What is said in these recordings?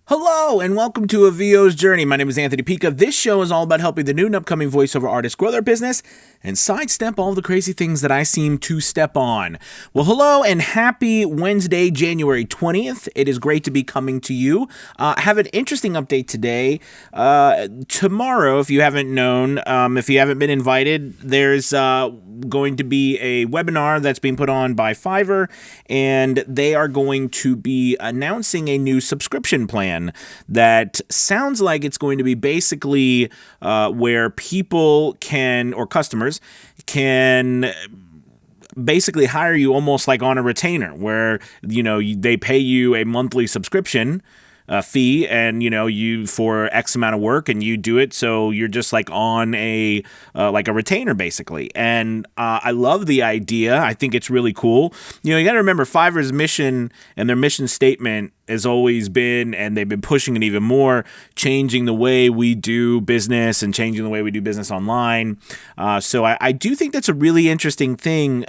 Hello and welcome to A VO's Journey. My name is Anthony Pica. This show is all about helping the new and upcoming voiceover artists grow their business and sidestep all the crazy things that I seem to step on. Well, hello and happy Wednesday, January 20th. It is great to be coming to you. I have an interesting update today. Tomorrow, if you haven't known, if you haven't been invited, there's going to be a webinar that's being put on by Fiverr, and they are going to be announcing a new subscription plan that sounds like it's going to be basically where people can, or customers can basically hire you almost like on a retainer, where they pay you a monthly subscription fee, and you for X amount of work, and you do it, so you're just like on a retainer basically. And I love the idea. I think it's really cool. You got to remember Fiverr's mission and their mission statement has always been, and they've been pushing it even more, changing the way we do business and changing the way we do business online. So I do think that's a really interesting thing.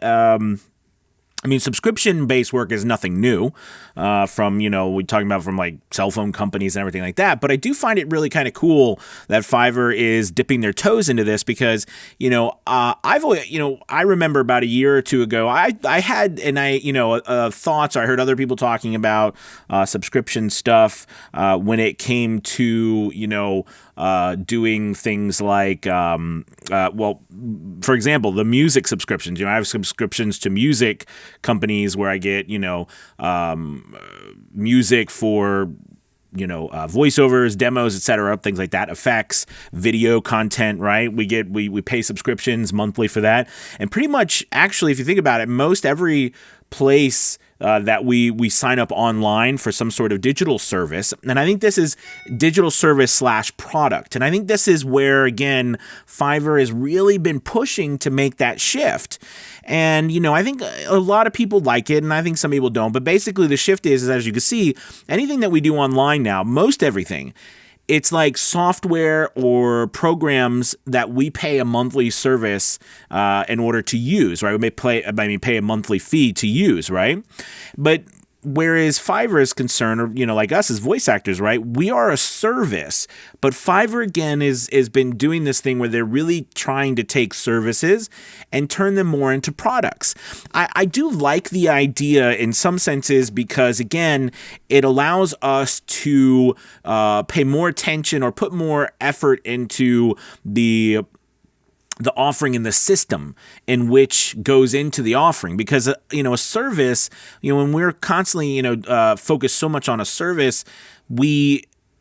Subscription-based work is nothing new from, we're talking about from like cell phone companies and everything like that. But I do find it really kind of cool that Fiverr is dipping their toes into this because, I've always, I remember about a year or two ago, I had, thoughts, I heard other people talking about subscription stuff when it came to, doing things like, for example, the music subscriptions. I have subscriptions to music companies where I get, music for, voiceovers, demos, etc., things like that, effects, video content, right? We pay subscriptions monthly for that. And pretty much, actually, if you think about it, most every place that we sign up online for some sort of digital service. And I think this is digital service / product. And I think this is where, again, Fiverr has really been pushing to make that shift. And, I think a lot of people like it, and I think some people don't. But basically the shift is, as you can see, anything that we do online now, most everything, it's like software or programs that we pay a monthly service in order to use, right? We may pay a monthly fee to use, right? But whereas Fiverr is concerned, or like us as voice actors, right? We are a service, but Fiverr again has been doing this thing where they're really trying to take services and turn them more into products. I do like the idea in some senses because again, it allows us to pay more attention or put more effort into the offering and the system in which goes into the offering, because a service, when we're constantly focused so much on a service,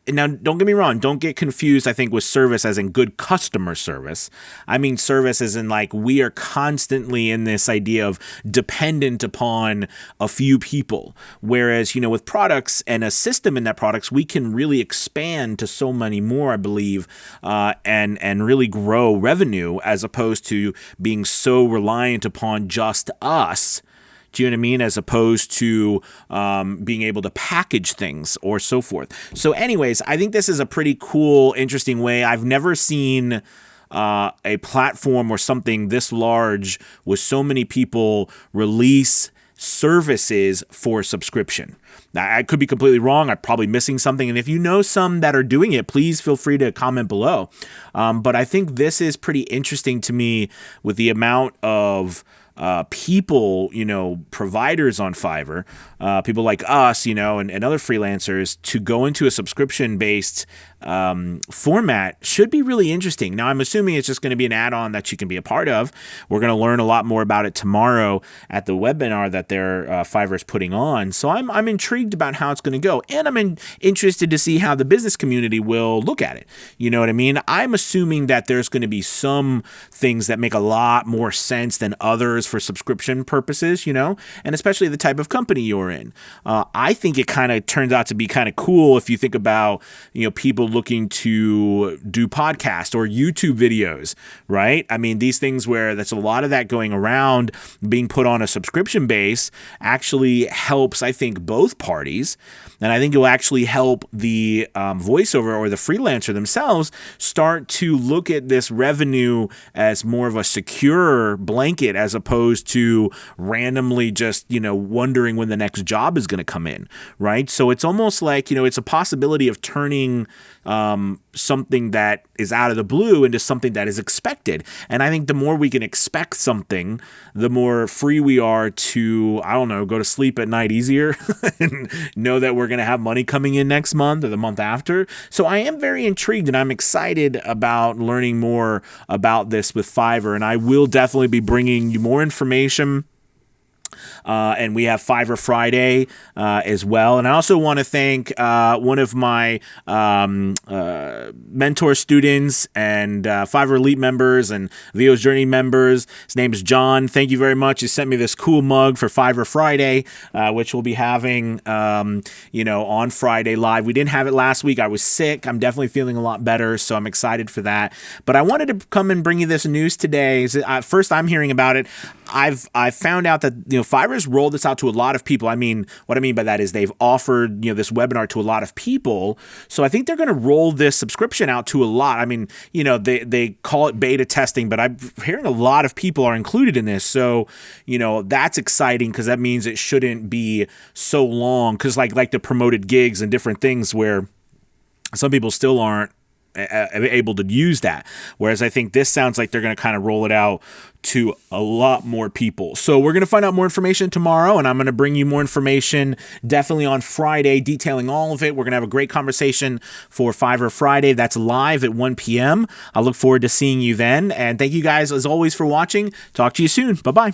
now, don't get me wrong. Don't get confused, I think, with service as in good customer service. I mean service as in like we are constantly in this idea of dependent upon a few people. Whereas, with products and a system in that products, we can really expand to so many more, I believe, and really grow revenue as opposed to being so reliant upon just us. Do you know what I mean? As opposed to being able to package things or so forth. So anyways, I think this is a pretty cool, interesting way. I've never seen a platform or something this large with so many people release services for subscription. Now, I could be completely wrong. I'm probably missing something. And if you know some that are doing it, please feel free to comment below. But I think this is pretty interesting to me with the amount of people, providers on Fiverr, people like us, and other freelancers to go into a subscription-based format should be really interesting. Now, I'm assuming it's just going to be an add-on that you can be a part of. We're going to learn a lot more about it tomorrow at the webinar that Fiverr's putting on. So I'm intrigued about how it's going to go, and I'm interested to see how the business community will look at it. You know what I mean? I'm assuming that there's going to be some things that make a lot more sense than others for subscription purposes, and especially the type of company you're in. I think it kind of turns out to be kind of cool if you think about, people looking to do podcasts or YouTube videos, right? I mean, these things where that's a lot of that going around, being put on a subscription base actually helps, I think, both parties. And I think it will actually help the voiceover or the freelancer themselves start to look at this revenue as more of a secure blanket as opposed opposed to randomly just, wondering when the next job is going to come in, right? So it's almost like, it's a possibility of turning something that is out of the blue into something that is expected. And I think the more we can expect something, the more free we are to, I don't know, go to sleep at night easier and know that we're going to have money coming in next month or the month after. So I am very intrigued and I'm excited about learning more about this with Fiverr. And I will definitely be bringing you more information. And we have Fiverr Friday as well. And I also want to thank one of my mentor students and Fiverr Elite members and Leo's Journey members. His name is John. Thank you very much. He sent me this cool mug for Fiverr Friday, which we'll be having, on Friday live. We didn't have it last week. I was sick. I'm definitely feeling a lot better, so I'm excited for that. But I wanted to come and bring you this news today. First, I'm hearing about it. I've found out that Fiverr's rolled this out to a lot of people. I mean, what I mean by that is they've offered this webinar to a lot of people. So I think they're going to roll this subscription out to a lot. I mean, they call it beta testing, but I'm hearing a lot of people are included in this. So that's exciting because that means it shouldn't be so long. Because like the promoted gigs and different things where some people still aren't able to use that. Whereas I think this sounds like they're going to kind of roll it out to a lot more people. So we're going to find out more information tomorrow, and I'm going to bring you more information definitely on Friday, detailing all of it. We're going to have a great conversation for Fiverr Friday. That's live at 1 p.m. I look forward to seeing you then. And thank you guys, as always, for watching. Talk to you soon. Bye-bye.